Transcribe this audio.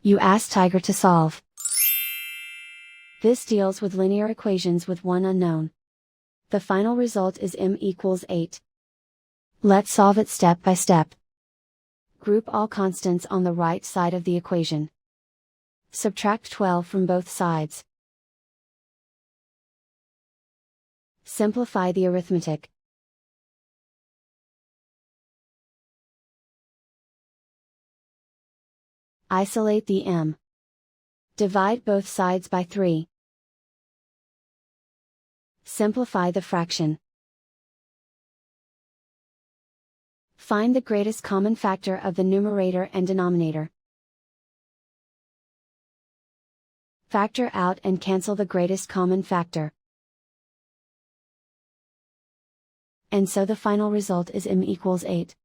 You ask Tiger to solve. This deals with linear equations with one unknown. The final result is m equals 8. Let's solve it step by step. Group all constants on the right side of the equation. Subtract 12 from both sides. Simplify the arithmetic. Isolate the m. Divide both sides by 3. Simplify the fraction. Find the greatest common factor of the numerator and denominator. Factor out and cancel the greatest common factor. And so the final result is m equals 8.